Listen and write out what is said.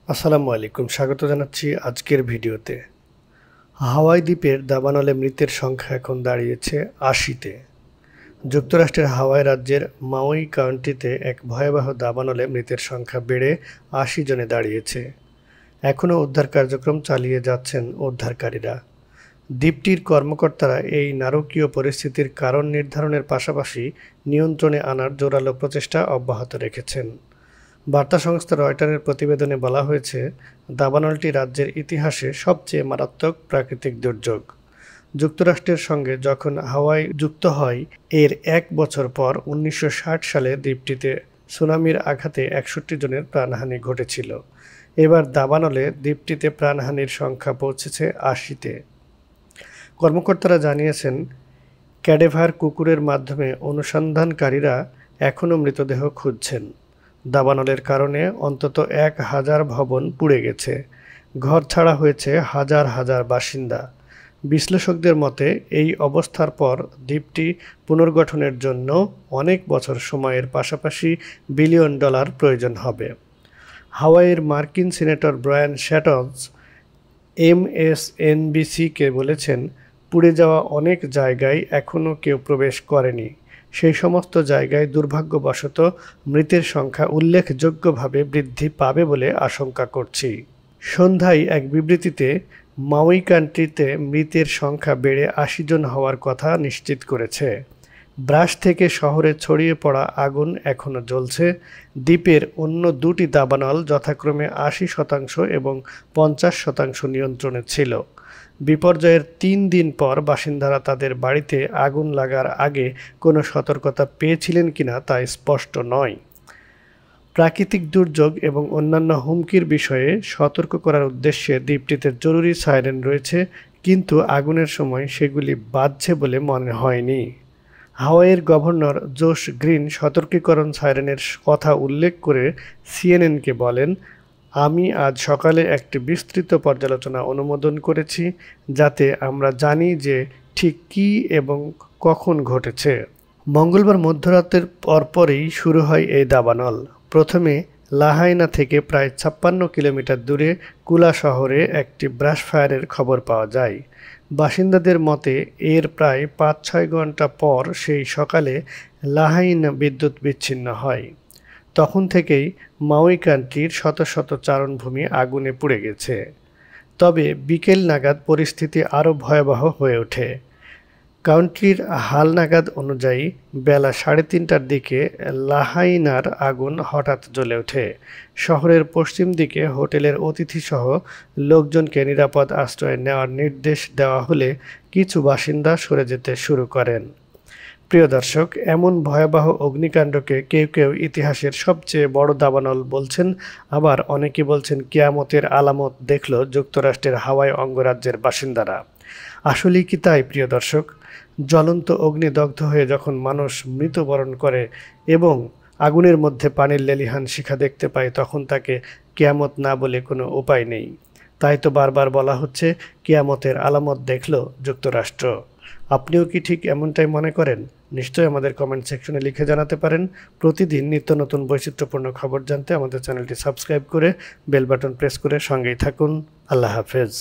আসসালামু আলাইকুম, স্বাগত জানাচ্ছি আজকের ভিডিওতে। হাওয়াই দ্বীপের দাবানলে মৃতের সংখ্যা এখন দাঁড়িয়েছে ৮০-তে। যুক্তরাষ্ট্রের হাওয়াই রাজ্যের মাউই কাউন্টিতে এক ভয়াবহ দাবানলে মৃতের সংখ্যা বেড়ে ৮০ জনে দাঁড়িয়েছে। এখনও উদ্ধার কার্যক্রম চালিয়ে যাচ্ছেন উদ্ধারকারীরা। দ্বীপটির কর্মকর্তারা এই নারকীয় পরিস্থিতির কারণ নির্ধারণের পাশাপাশি নিয়ন্ত্রণে আনার জোরালো প্রচেষ্টা অব্যাহত রেখেছেন। বার্তা সংস্থা রয়টারের প্রতিবেদনে বলা হয়েছে, দাবানলটি রাজ্যের ইতিহাসে সবচেয়ে মারাত্মক প্রাকৃতিক দুর্যোগ। যুক্তরাষ্ট্রের সঙ্গে যখন হাওয়াই যুক্ত হয়, এর ১ বছর পর ১৯৬০ সালে দ্বীপটিতে সুনামির আঘাতে ৬১ জনের প্রাণহানি ঘটেছিল। এবার দাবানলে দ্বীপটিতে প্রাণহানির সংখ্যা পৌঁছেছে ৮০-তে। কর্মকর্তারা জানিয়েছেন, ক্যাডেভার কুকুরের মাধ্যমে অনুসন্ধানকারীরা এখনও মৃতদেহ খুঁজছেন। দাবানলের কারণে অন্তত ১,০০০ ভবন পুড়ে গেছে, ঘর ছাড়া হয়েছে হাজার হাজার বাসিন্দা। বিশ্লেষকদের মতে, এই অবস্থার পর দ্বীপটি পুনর্গঠনের জন্য অনেক বছর সময়ের পাশাপাশি বিলিয়ন ডলার প্রয়োজন হবে। হাওয়াইয়ের মার্কিন সিনেটর ব্রায়ান শ্যাটজ এমএসএনবিসিকে বলেছেন, পুড়ে যাওয়া অনেক জায়গায় এখনও কেউ প্রবেশ করেনি। সেই সমস্ত জায়গায় দুর্ভাগ্যবশত মৃতের সংখ্যা উল্লেখযোগ্যভাবে বৃদ্ধি পাবে বলে আশঙ্কা করছি। সন্ধ্যায় এক বিবৃতিতে মাউই কান্ট্রিতে মৃতের সংখ্যা বেড়ে ৮০ জন হওয়ার কথা নিশ্চিত করেছে। ব্রাশ থেকে শহরে ছড়িয়ে পড়া আগুন এখনও জ্বলছে। দ্বীপের অন্য দুটি দাবানল যথাক্রমে ৮০% এবং ৫০% নিয়ন্ত্রণে ছিল। বিপর্যয়ের ৩ দিন পর বাসিন্দারা তাদের বাড়িতে আগুন লাগার আগে কোনো সতর্কতা পেয়েছিলেন কিনা তা স্পষ্ট নয়। প্রাকৃতিক দুর্যোগ এবং অন্যান্য হুমকির বিষয়ে সতর্ক করার উদ্দেশ্যে দ্বীপটিতে জরুরি সাইরেন রয়েছে, কিন্তু আগুনের সময় সেগুলি বাজছে বলে মনে হয়নি। হাওয়াইয়ের গভর্নর জোশ গ্রিন সতর্কীকরণ সাইরেনের কথা উল্লেখ করে সিএনএনকে বলেন, আমি আজ সকালে একটি বিস্তৃত পর্যালোচনা অনুমোদন করেছি, যাতে আমরা জানি যে ঠিক কী এবং কখন ঘটেছে। মঙ্গলবার মধ্যরাতের পরপরই শুরু হয় এই দাবানল। প্রথমে লাহাইনা থেকে প্রায় ৫৬ কিলোমিটার দূরে কুলা শহরে একটি ব্রাশ ফায়ারের খবর পাওয়া যায়। বাসিন্দাদের মতে, এর প্রায় ৫-৬ ঘন্টা পর সেই সকালে লাহাইনা বিদ্যুৎ বিচ্ছিন্ন হয়। তখন থেকেই মাউই কান্ট্রির শত শত চারণভূমি আগুনে পুড়ে গেছে। তবে বিকেল নাগাদ পরিস্থিতি আরও ভয়াবহ হয়ে ওঠে। কাউন্টির হালনাগাদ অনুযায়ী বেলা ৩:৩০টার দিকে লাহাইনার আগুন হঠাৎ জ্বলে ওঠে। শহরের পশ্চিম দিকে হোটেলের অতিথিসহ লোকজনকে নিরাপদ আশ্রয় নেওয়ার নির্দেশ দেওয়া হলে কিছু বাসিন্দা সরে যেতে শুরু করেন। প্রিয় দর্শক, এমন ভয়াবহ অগ্নিকাণ্ডকে কেউ কেউ ইতিহাসের সবচেয়ে বড় দাবানল বলছেন, আবার অনেকে বলছেন কিয়ামতের আলামত দেখল যুক্তরাষ্ট্রের হাওয়াই অঙ্গরাজ্যের বাসিন্দারা। আসলেই কি তাই প্রিয় দর্শক? জ্বলন্ত অগ্নিদগ্ধ হয়ে যখন মানুষ মৃত্যুবরণ করে এবং আগুনের মধ্যে পানির লেলিহান শিখা দেখতে পায়, তখন তাকে কিয়ামত না বলে কোনো উপায় নেই। তাই তো বারবার বলা হচ্ছে, কিয়ামতের আলামত দেখল যুক্তরাষ্ট্র। আপনিও কি ঠিক এমনটাই মনে করেন? নিশ্চয়ই আমাদের কমেন্ট সেকশনে লিখে জানাতে পারেন। প্রতিদিন নিত্য নতুন বৈচিত্র্যপূর্ণ খবর জানতে আমাদের চ্যানেলটি সাবস্ক্রাইব করে বেল বাটন প্রেস করে সঙ্গেই থাকুন। আল্লাহ হাফেজ।